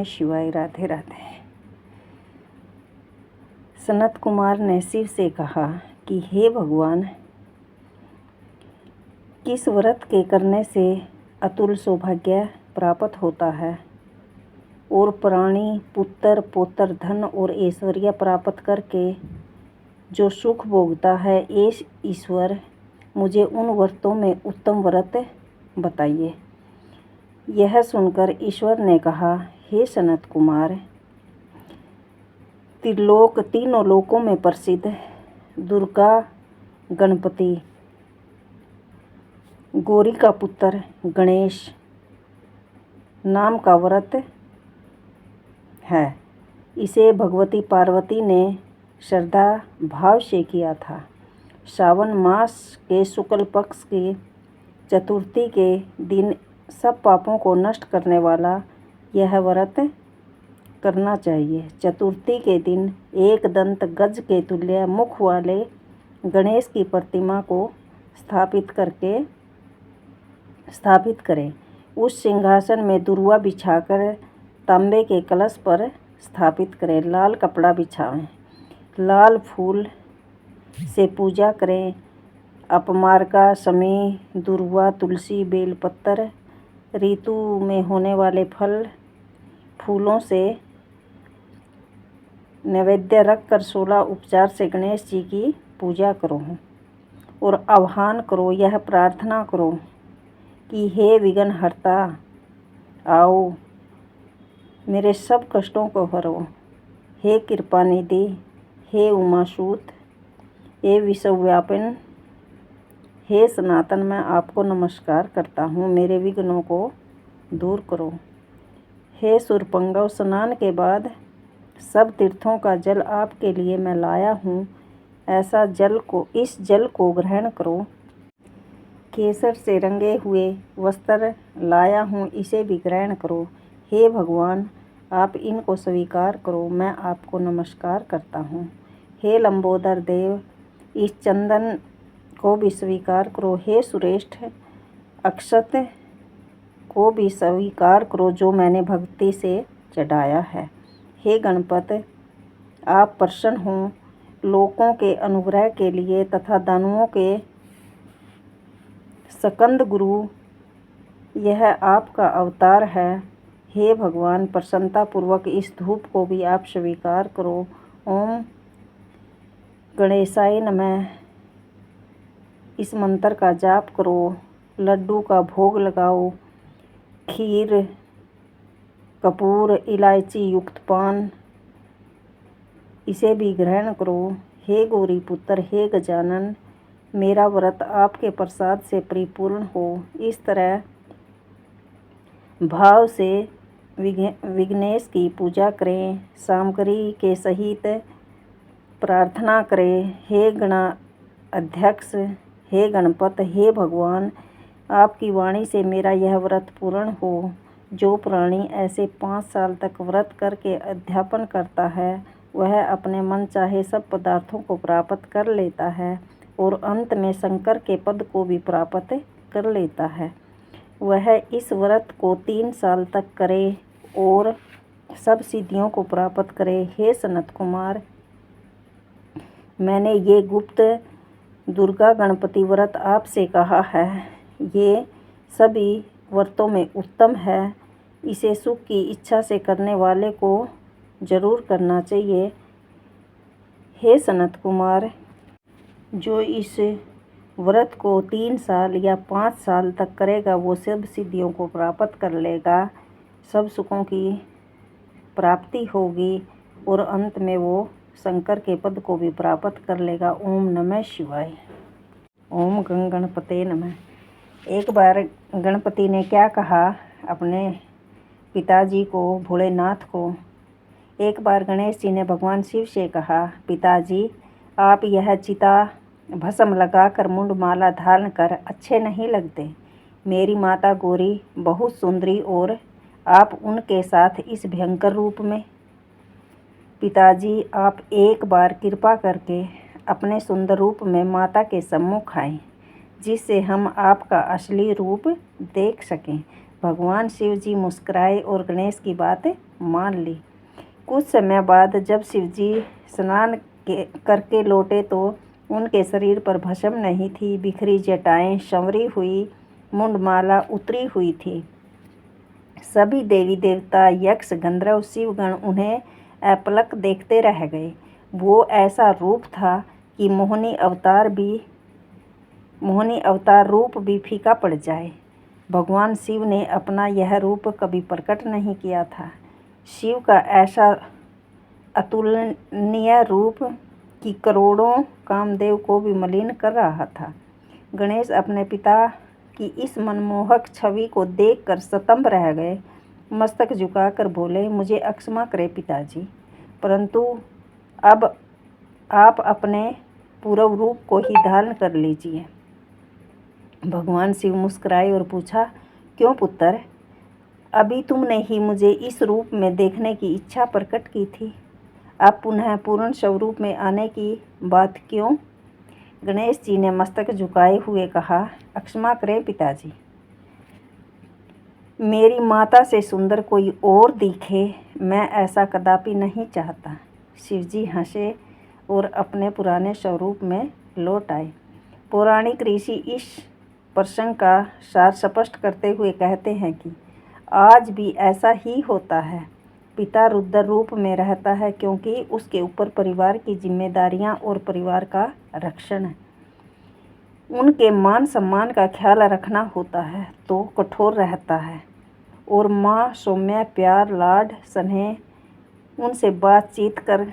नमः शिवाय। राधे राधे। सनत कुमार ने शिव से कहा कि हे भगवान, किस व्रत के करने से अतुल सौभाग्य प्राप्त होता है और प्राणी पुत्र पौत्र धन और ऐश्वर्य प्राप्त करके जो सुख भोगता है, ऐस ईश्वर मुझे उन व्रतों में उत्तम व्रत बताइए। यह सुनकर ईश्वर ने कहा, हे सनत कुमार, तीनों लोकों में प्रसिद्ध दुर्गा गणपति गौरी का पुत्र गणेश नाम का व्रत है। इसे भगवती पार्वती ने श्रद्धा भाव से किया था। श्रावण मास के शुक्ल पक्ष की चतुर्थी के दिन सब पापों को नष्ट करने वाला यह व्रत करना चाहिए। चतुर्थी के दिन एक दंत गज के तुल्य मुख वाले गणेश की प्रतिमा को स्थापित करें। उस सिंहासन में दुर्वा बिछाकर तांबे के कलश पर स्थापित करें। लाल कपड़ा बिछाएं, लाल फूल से पूजा करें। अपमार्का, शमी, दुर्वा, तुलसी, बेलपत्र, ऋतु में होने वाले फल फूलों से नैवेद्य रखकर 16 उपचार से गणेश जी की पूजा करो और आह्वान करो। यह प्रार्थना करो कि हे विघ्नहर्ता, आओ मेरे सब कष्टों को हरो। हे कृपा निधि, हे उमासूत, हे विश्वव्यापन, हे सनातन, मैं आपको नमस्कार करता हूँ। मेरे विघ्नों को दूर करो। हे सुरपंगव, स्नान के बाद सब तीर्थों का जल आपके लिए मैं लाया हूँ। इस जल को ग्रहण करो। केसर से रंगे हुए वस्त्र लाया हूँ, इसे भी ग्रहण करो। हे भगवान, आप इनको स्वीकार करो। मैं आपको नमस्कार करता हूँ। हे लंबोदर देव, इस चंदन को भी स्वीकार करो। हे श्रेष्ठ, अक्षत को भी स्वीकार करो जो मैंने भक्ति से चढ़ाया है। हे गणपत, आप प्रसन्न हो लोकों के अनुग्रह के लिए तथा दानवों के स्कंद गुरु, यह आपका अवतार है। हे भगवान, प्रसन्नतापूर्वक इस धूप को भी आप स्वीकार करो। ओम गणेशाय नमः, इस मंत्र का जाप करो। लड्डू का भोग लगाओ। खीर, कपूर, इलायची युक्त पान, इसे भी ग्रहण करो। हे गौरी पुत्र, हे गजानन, मेरा व्रत आपके प्रसाद से परिपूर्ण हो। इस तरह भाव से विघ्नेश की पूजा करें। सामग्री के सहित प्रार्थना करें। हे गणाध्यक्ष, हे गणपत, हे भगवान, आपकी वाणी से मेरा यह व्रत पूर्ण हो। जो प्राणी ऐसे 5 साल तक व्रत करके अध्यापन करता है, वह अपने मन चाहे सब पदार्थों को प्राप्त कर लेता है और अंत में शंकर के पद को भी प्राप्त कर लेता है। वह इस व्रत को 3 साल तक करे और सब सिद्धियों को प्राप्त करे। हे सनत कुमार, मैंने ये गुप्त दुर्गा गणपति व्रत आपसे कहा है। ये सभी व्रतों में उत्तम है। इसे सुख की इच्छा से करने वाले को जरूर करना चाहिए। हे सनत कुमार, जो इस व्रत को 3 साल या 5 साल तक करेगा, वो सब सिद्धियों को प्राप्त कर लेगा, सब सुखों की प्राप्ति होगी और अंत में वो शंकर के पद को भी प्राप्त कर लेगा। ओम नमः शिवाय। ओम गणपते नमः। एक बार गणपति ने क्या कहा अपने पिताजी को, भोलेनाथ को। एक बार गणेश जी ने भगवान शिव से कहा, पिताजी, आप यह चिता भस्म लगाकर मुंड माला धारण कर अच्छे नहीं लगते। मेरी माता गौरी बहुत सुंदरी और आप उनके साथ इस भयंकर रूप में। पिताजी, आप एक बार कृपा करके अपने सुंदर रूप में माता के सम्मुख आएं, जिससे हम आपका असली रूप देख सकें। भगवान शिव जी मुस्कुराए और गणेश की बात मान ली। कुछ समय बाद जब शिव जी स्नान करके लौटे तो उनके शरीर पर भस्म नहीं थी। बिखरी जटाएं, संवरी हुई मुंडमाला उतरी हुई थी। सभी देवी देवता, यक्ष, गंधर्व, शिवगण उन्हें अपलक देखते रह गए। वो ऐसा रूप था कि मोहिनी अवतार रूप भी फीका पड़ जाए। भगवान शिव ने अपना यह रूप कभी प्रकट नहीं किया था। शिव का ऐसा अतुलनीय रूप कि करोड़ों कामदेव को भी मलिन कर रहा था। गणेश अपने पिता की इस मनमोहक छवि को देखकर स्तंभ रह गए। मस्तक झुकाकर बोले, मुझे क्षमा करें पिताजी, परंतु अब आप अपने पूर्व रूप को ही धारण कर लीजिए। भगवान शिव मुस्कुराए और पूछा, क्यों पुत्र, अभी तुमने ही मुझे इस रूप में देखने की इच्छा प्रकट की थी, अब पुनः पूर्ण स्वरूप में आने की बात क्यों? गणेश जी ने मस्तक झुकाए हुए कहा, क्षमा करें पिताजी, मेरी माता से सुंदर कोई और दिखे, मैं ऐसा कदापि नहीं चाहता। शिव जी हंसे और अपने पुराने स्वरूप में लौट आए। पौराणिक ऋषि इस प्रसंग का सार स्पष्ट करते हुए कहते हैं कि आज भी ऐसा ही होता है। पिता रुद्र रूप में रहता है क्योंकि उसके ऊपर परिवार की जिम्मेदारियां और परिवार का रक्षण है। उनके मान सम्मान का ख्याल रखना होता है तो कठोर रहता है, और माँ सौम्य, प्यार, लाड, स्नेह उनसे बातचीत कर,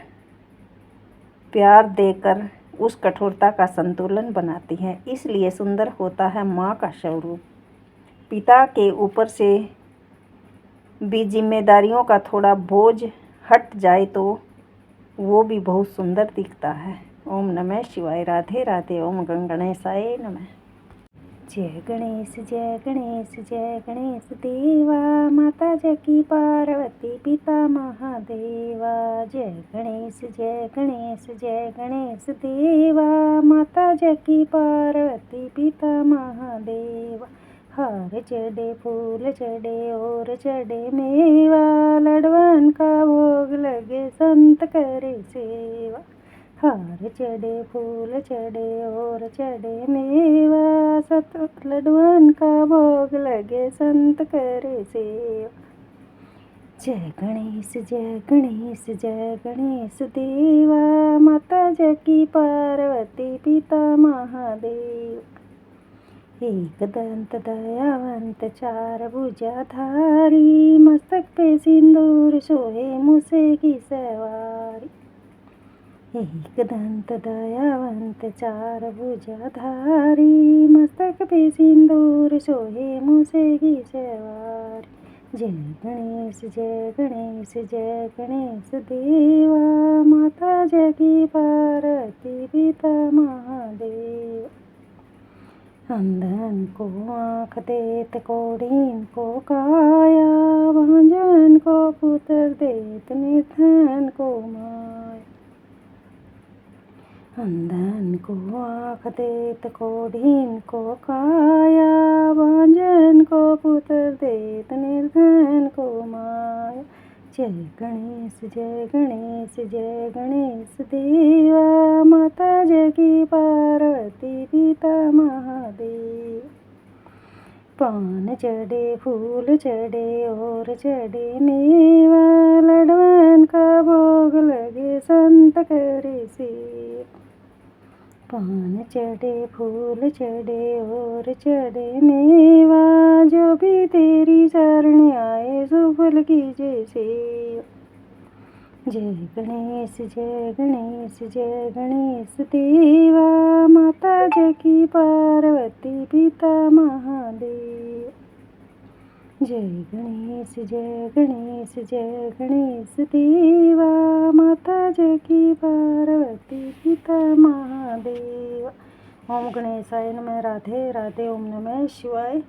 प्यार देकर उस कठोरता का संतुलन बनाती है। इसलिए सुंदर होता है माँ का स्वरूप। पिता के ऊपर से भी जिम्मेदारियों का थोड़ा बोझ हट जाए तो वो भी बहुत सुंदर दिखता है। ओम नमः शिवाय। राधे राधे। ओम गण गणेशाय नमः। जय गणेश जय गणेश जय गणेश देवा, माता जकी पार्वती पिता महादेवा। जय गणेश जय गणेश जय गणेश देवा, माता जकी पार्वती पिता महादेवा। हार चढ़े फूल चढ़े और चढ़े मेवा, लडवान का भोग लगे संत करे सेवा। हार चढ़े फूल चढ़े और चढ़े मेवा, सत लडवान का भोग लगे संत करे सेवा। जय गणेश जय गणेश जय गणेश देवा, माता जकी पार्वती पिता महादेव। एक दंत दयावंत चार भुजाधारी, मस्तक पे सिंदूर सोहे मूसे की सवारी। एक दंत दयावंत चार भुजाधारी, मस्तक पे सिंदूर सोहे मूसे की सवारी। जय गणेश जय गणेश जय गणेश देवा, माता जकी पार्वती पिता महादेव। अंधन को आँख देत, कोढ़ीन को काया, भांजन को पुत्र देत, निर्धन को माया। अंधन को आँख देत, कोढ़ीन को काया, भांजन को पुत्र देत, निर्धन को माया। जय गणेश जय गणेश जय गणेश देवा, माता जकी पार्वती पिता महादेव। पान चढ़े फूल चढ़े और चढ़े मेवा, लडवान का भोग लगे संत करे सेवा। पान चढ़े फूल चढ़े और चढ़े मेवा, जो भी तेरी शरण आए सुफल कीजे सेवा। जय गणेश जय गणेश जय गणेश देवा, माता जकी पार्वती पिता महादेव। जय गणेश जय गणेश जय गणेश देवा, माता जकी पार्वती पिता महादेव। ओम गणेशाय नमः। राधे राधे। ओम नमः शिवाय।